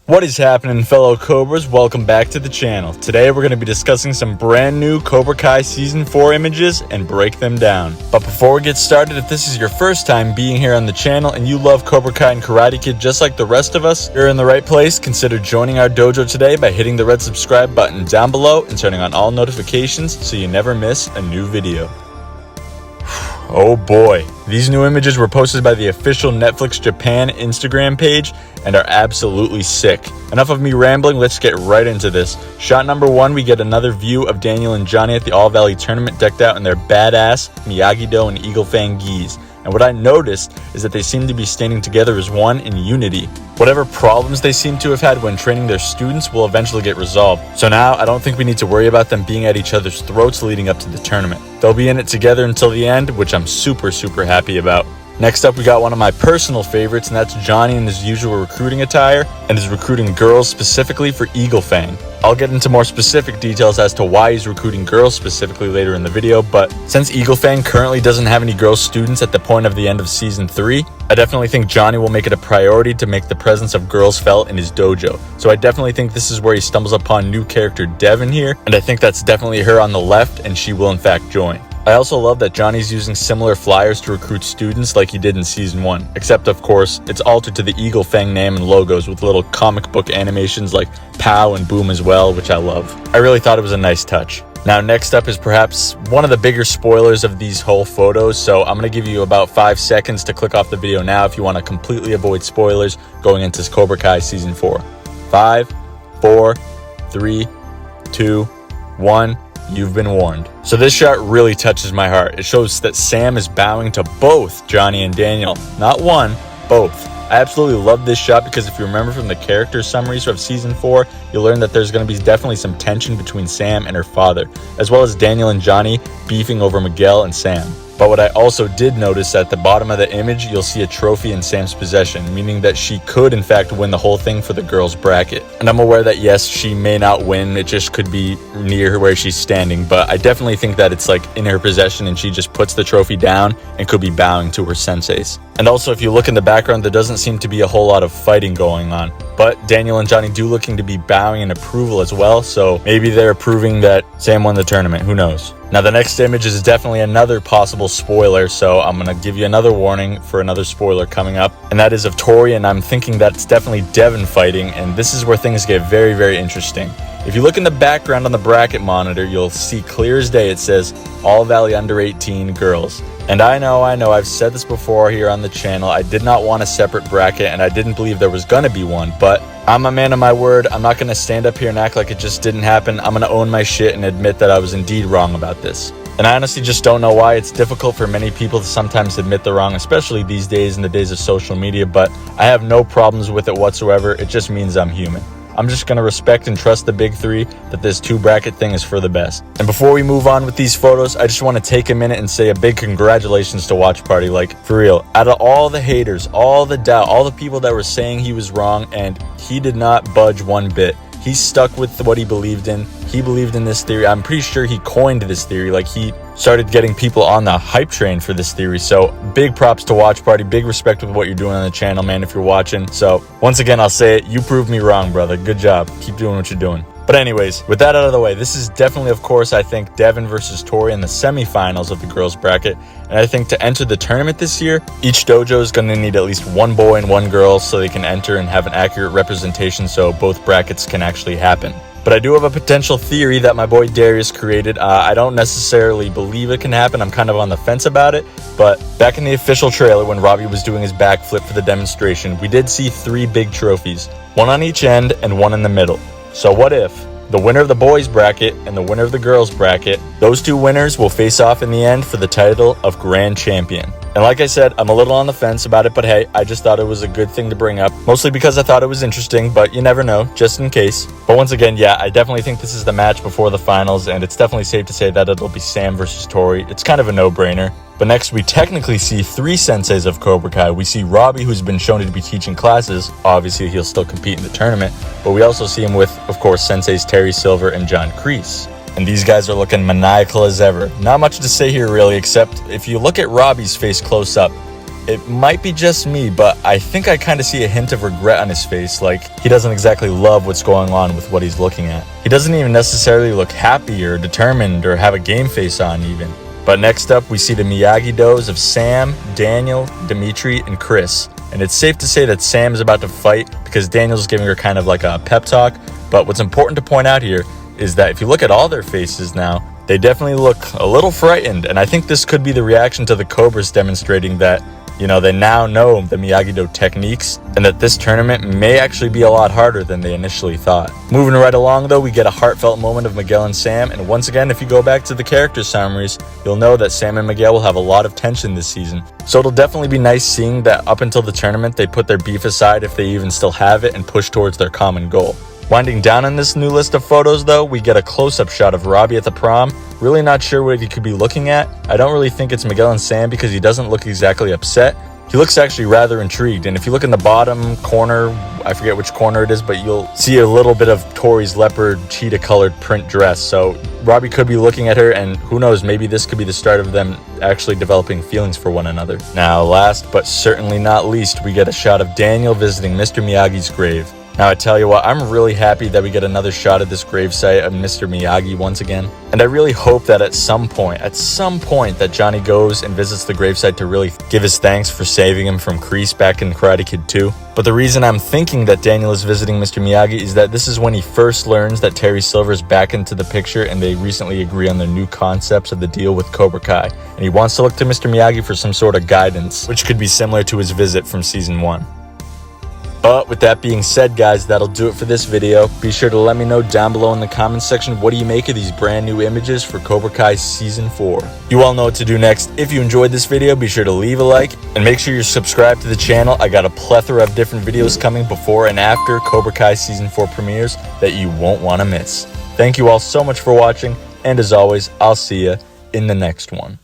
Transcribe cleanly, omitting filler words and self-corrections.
What is happening, fellow Cobras? Welcome back to the channel. Today we're going to be discussing some brand new Cobra Kai Season 4 images and break them down. But before we get started, if this is your first time being here on the channel and you love Cobra Kai and Karate Kid just like the rest of us, you're in the right place. Consider joining our dojo today by hitting the red subscribe button down below and turning on all notifications so you never miss a new video. Oh boy, these new images were posted by the official Netflix Japan Instagram page and are absolutely sick. Enough of me rambling, let's get right into this. Shot number one, we get another view of Daniel and Johnny at the All Valley tournament decked out in their badass Miyagi-Do and Eagle Fang gis. And what I noticed is that they seem to be standing together as one in unity. Whatever problems they seem to have had when training their students will eventually get resolved. So now I don't think we need to worry about them being at each other's throats leading up to the tournament. They'll be in it together until the end, which I'm super happy about. Next up, we got one of my personal favorites, and that's Johnny in his usual recruiting attire and is recruiting girls specifically for Eagle Fang. I'll get into more specific details as to why he's recruiting girls specifically later in the video, but since Eagle Fang currently doesn't have any girl students at the point of the end of Season 3, I definitely think Johnny will make it a priority to make the presence of girls felt in his dojo. So I definitely think this is where he stumbles upon new character Devin here, and I think that's definitely her on the left, and she will in fact join. I also love that Johnny's using similar flyers to recruit students like he did in Season 1, except of course, it's altered to the Eagle Fang name and logos with little comic book animations like Pow and Boom as well, which I love. I really thought it was a nice touch. Now next up is perhaps one of the bigger spoilers of these whole photos, so I'm going to give you about 5 seconds to click off the video now if you want to completely avoid spoilers going into Cobra Kai Season 4. 5, 4, 3, 2, 1... You've been warned. So this shot really touches my heart. It shows that Sam is bowing to both Johnny and Daniel. Not one, both. I absolutely love this shot because if you remember from the character summaries of Season 4, you'll learn that there's going to be definitely some tension between Sam and her father, as well as Daniel and Johnny beefing over Miguel and Sam. But what I also did notice at the bottom of the image, you'll see a trophy in Sam's possession, meaning that she could in fact win the whole thing for the girls bracket. And I'm aware that yes, she may not win, it just could be near where she's standing, but I definitely think that it's like in her possession and she just puts the trophy down and could be bowing to her senseis. And also if you look in the background, there doesn't seem to be a whole lot of fighting going on. But Daniel and Johnny do looking to be bowing in approval as well, so maybe they're approving that Sam won the tournament, who knows. Now the next image is definitely another possible spoiler, so I'm going to give you another warning for another spoiler coming up, and that is of Tori, and I'm thinking that it's definitely Devin fighting, and this is where things get very interesting. If you look in the background on the bracket monitor, you'll see clear as day it says All Valley Under 18 Girls. And I know, I've said this before here on the channel, I did not want a separate bracket and I didn't believe there was gonna be one, but I'm a man of my word. I'm not gonna stand up here and act like it just didn't happen. I'm gonna own my shit and admit that I was indeed wrong about this. And I honestly just don't know why. It's difficult for many people to sometimes admit they're wrong, especially these days in the days of social media, but I have no problems with it whatsoever. It just means I'm human. I'm just going to respect and trust the big three that this two bracket thing is for the best. And before we move on with these photos, I just want to take a minute and say a big congratulations to Watch Party. Like, for real, out of all the haters, all the doubt, all the people that were saying he was wrong, and he did not budge one bit. He stuck with what he believed in. He believed in this theory. I'm pretty sure he coined this theory. Like, he started getting people on the hype train for this theory. So big props to Watch Party. Big respect with what you're doing on the channel, man, if you're watching. So once again, I'll say it. You proved me wrong, brother. Good job. Keep doing what you're doing. But anyways, with that out of the way, this is definitely, of course, I think Devin versus Tori in the semifinals of the girls bracket. And I think to enter the tournament this year, each dojo is going to need at least one boy and one girl so they can enter and have an accurate representation so both brackets can actually happen. But I do have a potential theory that my boy Darius created. I don't necessarily believe it can happen. I'm kind of on the fence about it. But back in the official trailer when Robbie was doing his backflip for the demonstration, we did see 3 big trophies, one on each end and one in the middle. So what if the winner of the boys bracket and the winner of the girls bracket, those 2 winners will face off in the end for the title of Grand Champion? And like I said, I'm a little on the fence about it, but hey, I just thought it was a good thing to bring up. Mostly because I thought it was interesting, but you never know, just in case. But once again, yeah, I definitely think this is the match before the finals, and it's definitely safe to say that it'll be Sam versus Tori. It's kind of a no-brainer. But next, we technically see 3 senseis of Cobra Kai. We see Robbie, who's been shown to be teaching classes. Obviously, he'll still compete in the tournament. But we also see him with, of course, senseis Terry Silver and John Kreese. And these guys are looking maniacal as ever. Not much to say here really, except if you look at Robbie's face close up, it might be just me, but I think I kind of see a hint of regret on his face, like he doesn't exactly love what's going on with what he's looking at. He doesn't even necessarily look happy or determined or have a game face on even. But next up, we see the Miyagi-Dos of Sam, Daniel, Dimitri, and Chris. And it's safe to say that Sam is about to fight because Daniel's giving her kind of like a pep talk. But what's important to point out here is that if you look at all their faces now, they definitely look a little frightened. And I think this could be the reaction to the Cobras demonstrating that, they now know the Miyagi-Do techniques and that this tournament may actually be a lot harder than they initially thought. Moving right along though, we get a heartfelt moment of Miguel and Sam, and once again, if you go back to the character summaries, you'll know that Sam and Miguel will have a lot of tension this season. So it'll definitely be nice seeing that up until the tournament, they put their beef aside if they even still have it and push towards their common goal. Winding down on this new list of photos though, we get a close-up shot of Robbie at the prom. Really not sure what he could be looking at. I don't really think it's Miguel and Sam because he doesn't look exactly upset. He looks actually rather intrigued, and if you look in the bottom corner, I forget which corner it is, but you'll see a little bit of Tori's leopard cheetah colored print dress. So Robbie could be looking at her, and who knows, maybe this could be the start of them actually developing feelings for one another. Now last but certainly not least, we get a shot of Daniel visiting Mr. Miyagi's grave. Now I tell you what, I'm really happy that we get another shot at this gravesite of Mr. Miyagi once again. And I really hope that at some point that Johnny goes and visits the gravesite to really give his thanks for saving him from Kreese back in Karate Kid 2. But the reason I'm thinking that Daniel is visiting Mr. Miyagi is that this is when he first learns that Terry Silver is back into the picture and they recently agree on their new concepts of the deal with Cobra Kai. And he wants to look to Mr. Miyagi for some sort of guidance, which could be similar to his visit from season 1. But with that being said, guys, that'll do it for this video. Be sure to let me know down below in the comments section, what do you make of these brand new images for Cobra Kai Season 4? You all know what to do next. If you enjoyed this video, be sure to leave a like and make sure you're subscribed to the channel. I got a plethora of different videos coming before and after Cobra Kai Season 4 premieres that you won't want to miss. Thank you all so much for watching, and as always, I'll see you in the next one.